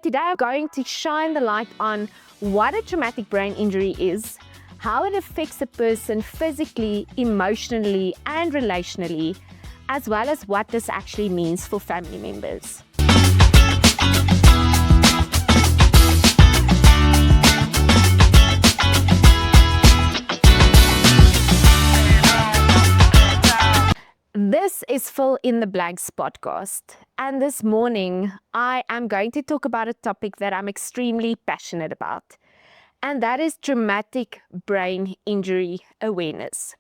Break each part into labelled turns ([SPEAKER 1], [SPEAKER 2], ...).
[SPEAKER 1] Today I'm going to shine the light on what a traumatic brain injury is, how it affects a person physically, emotionally, and relationally, as well as what this actually means for family members. This is Fill in the Blanks podcast, and this morning I am going to talk about a topic that I'm extremely passionate about, and that is traumatic brain injury awareness.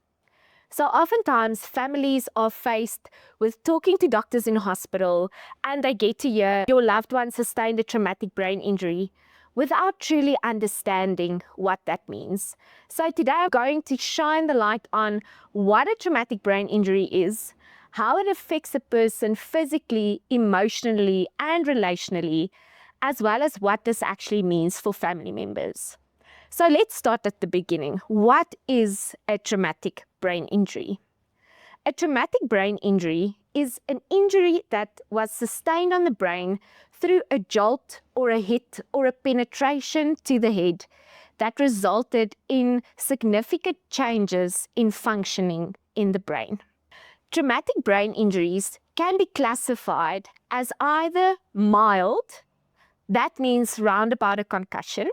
[SPEAKER 1] So oftentimes families are faced with talking to doctors in hospital and they get to hear your loved one sustained a traumatic brain injury without truly understanding what that means. So today I'm going to shine the light on what a traumatic brain injury is, how it affects a person physically, emotionally, and relationally, as well as what this actually means for family members. So let's start at the beginning. What is a traumatic brain injury? A traumatic brain injury is an injury that was sustained on the brain through a jolt or a hit or a penetration to the head that resulted in significant changes in functioning in the brain. Traumatic brain injuries can be classified as either mild, that means round about a concussion,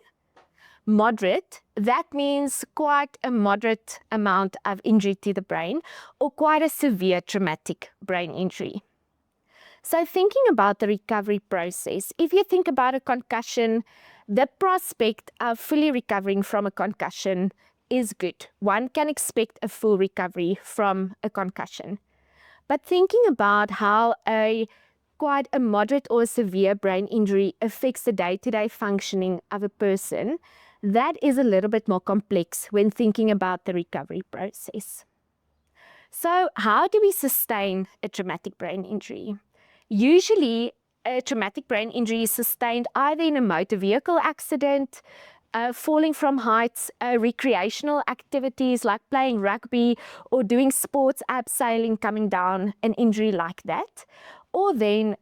[SPEAKER 1] moderate, that means quite a moderate amount of injury to the brain, or quite a severe traumatic brain injury. So thinking about the recovery process, if you think about a concussion, the prospect of fully recovering from a concussion is good. One can expect a full recovery from a concussion. But thinking about how quite a moderate or severe brain injury affects the day-to-day functioning of a person, that is a little bit more complex when thinking about the recovery process. So how do we sustain a traumatic brain injury? Usually, a traumatic brain injury is sustained either in a motor vehicle accident, falling from heights, recreational activities like playing rugby or doing sports, abseiling, coming down, an injury like that, or then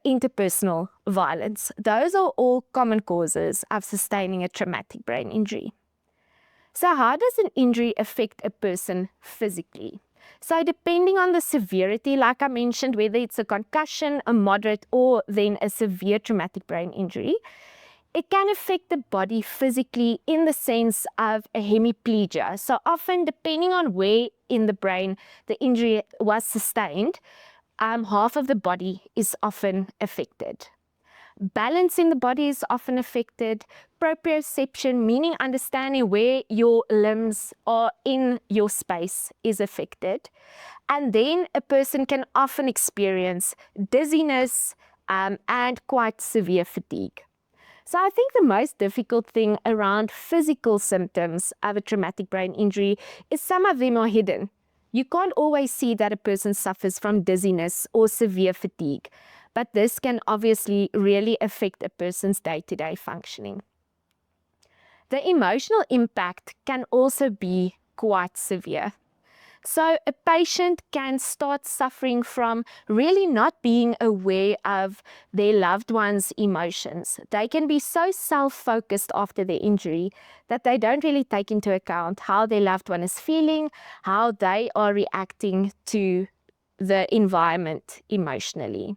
[SPEAKER 1] interpersonal violence. Those are all common causes of sustaining a traumatic brain injury. So how does an injury affect a person physically? So depending on the severity, like I mentioned, whether it's a concussion, a moderate, or then a severe traumatic brain injury, it can affect the body physically in the sense of a hemiplegia. So often, depending on where in the brain the injury was sustained, half of the body is often affected. Balance in the body is often affected. Proprioception, meaning understanding where your limbs are in your space, is affected. And then a person can often experience dizziness and quite severe fatigue. So I think the most difficult thing around physical symptoms of a traumatic brain injury is some of them are hidden. You can't always see that a person suffers from dizziness or severe fatigue, but this can obviously really affect a person's day-to-day functioning. The emotional impact can also be quite severe. So a patient can start suffering from really not being aware of their loved one's emotions. They can be so self-focused after their injury that they don't really take into account how their loved one is feeling, how they are reacting to the environment emotionally.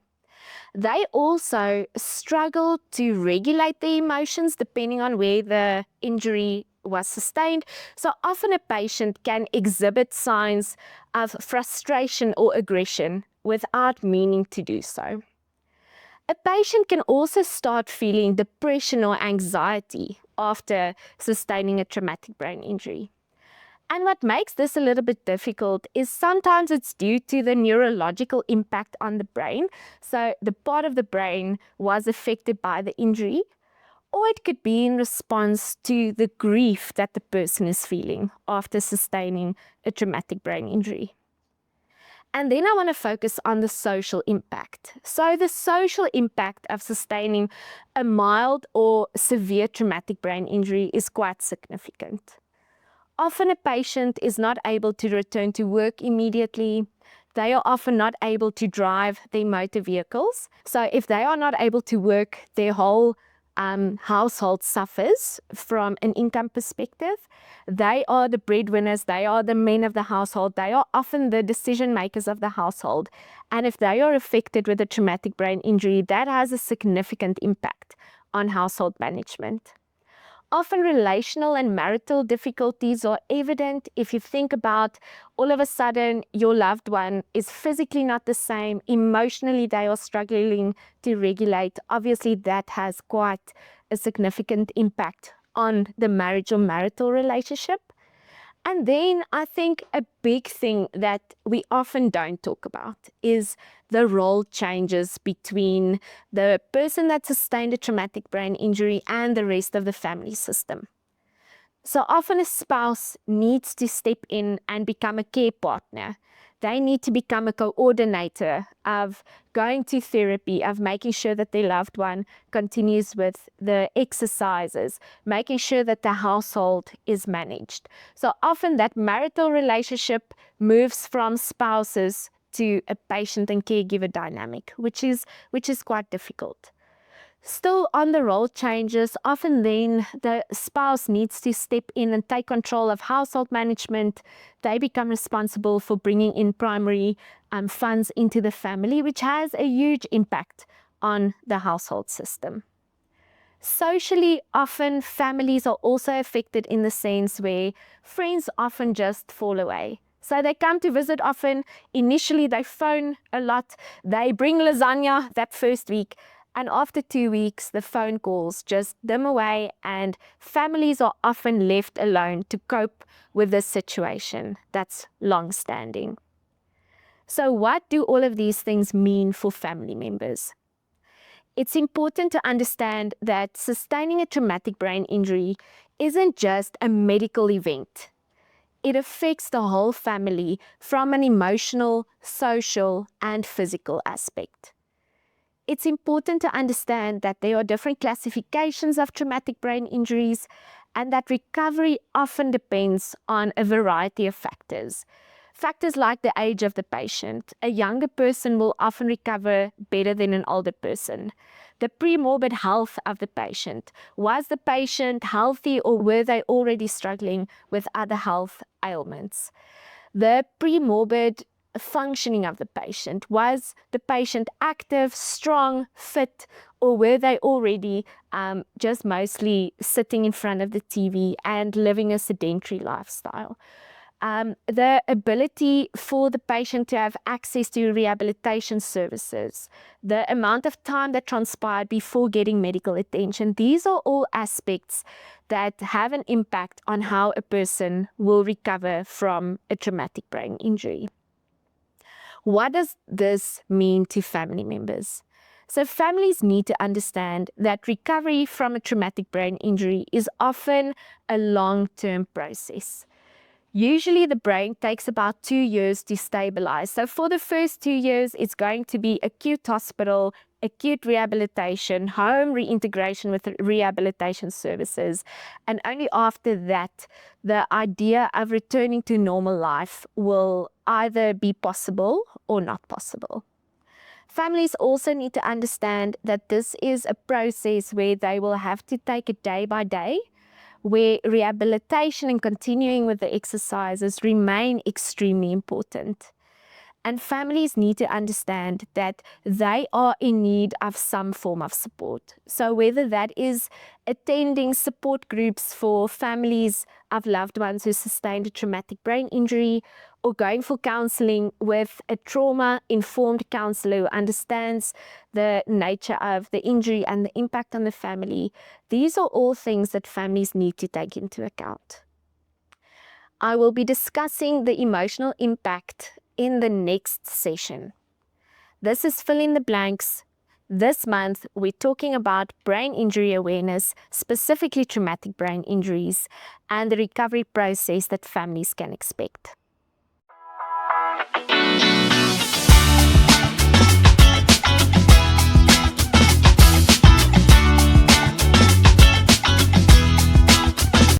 [SPEAKER 1] They also struggle to regulate their emotions depending on where the injury was sustained. So often a patient can exhibit signs of frustration or aggression without meaning to do so. A patient can also start feeling depression or anxiety after sustaining a traumatic brain injury. And what makes this a little bit difficult is sometimes it's due to the neurological impact on the brain. So the part of the brain was affected by the injury, or it could be in response to the grief that the person is feeling after sustaining a traumatic brain injury. And then I want to focus on the social impact. So the social impact of sustaining a mild or severe traumatic brain injury is quite significant. Often a patient is not able to return to work immediately. They are often not able to drive their motor vehicles. So if they are not able to work, their whole household suffers from an income perspective. They are the breadwinners, they are the men of the household, they are often the decision makers of the household. And if they are affected with a traumatic brain injury, that has a significant impact on household management. Often relational and marital difficulties are evident if you think about all of a sudden your loved one is physically not the same, emotionally they are struggling to regulate. Obviously that has quite a significant impact on the marriage or marital relationship. And then I think a big thing that we often don't talk about is the role changes between the person that sustained a traumatic brain injury and the rest of the family system. So often a spouse needs to step in and become a care partner. They need to become a coordinator of going to therapy, of making sure that their loved one continues with the exercises, making sure that the household is managed. So often that marital relationship moves from spouses to a patient and caregiver dynamic, which is quite difficult. Still on the role changes, often then the spouse needs to step in and take control of household management. They become responsible for bringing in primary funds into the family, which has a huge impact on the household system. Socially, often families are also affected in the sense where friends often just fall away. So they come to visit often. Initially, they phone a lot. They bring lasagna that first week. And after 2 weeks, the phone calls just dim away and families are often left alone to cope with this situation that's long-standing. So what do all of these things mean for family members? It's important to understand that sustaining a traumatic brain injury isn't just a medical event. It affects the whole family from an emotional, social, and physical aspect. It's important to understand that there are different classifications of traumatic brain injuries and that recovery often depends on a variety of factors. Factors like the age of the patient. A younger person will often recover better than an older person. The pre-morbid health of the patient. Was the patient healthy or were they already struggling with other health ailments? The pre-morbid functioning of the patient. Was the patient active, strong, fit, or were they already just mostly sitting in front of the TV and living a sedentary lifestyle? The ability for the patient to have access to rehabilitation services, the amount of time that transpired before getting medical attention, these are all aspects that have an impact on how a person will recover from a traumatic brain injury. What does this mean to family members? So families need to understand that recovery from a traumatic brain injury is often a long-term process. Usually the brain takes about 2 years to stabilize. So for the first 2 years, it's going to be acute hospital, acute rehabilitation, home reintegration with rehabilitation services. And only after that, the idea of returning to normal life will either be possible or not possible. Families also need to understand that this is a process where they will have to take it day by day, where rehabilitation and continuing with the exercises remain extremely important. And families need to understand that they are in need of some form of support. So whether that is attending support groups for families of loved ones who sustained a traumatic brain injury, or going for counselling with a trauma-informed counsellor who understands the nature of the injury and the impact on the family, these are all things that families need to take into account. I will be discussing the emotional impact in the next session. This is Fill in the Blanks. This month, we're talking about brain injury awareness, specifically traumatic brain injuries, and the recovery process that families can expect.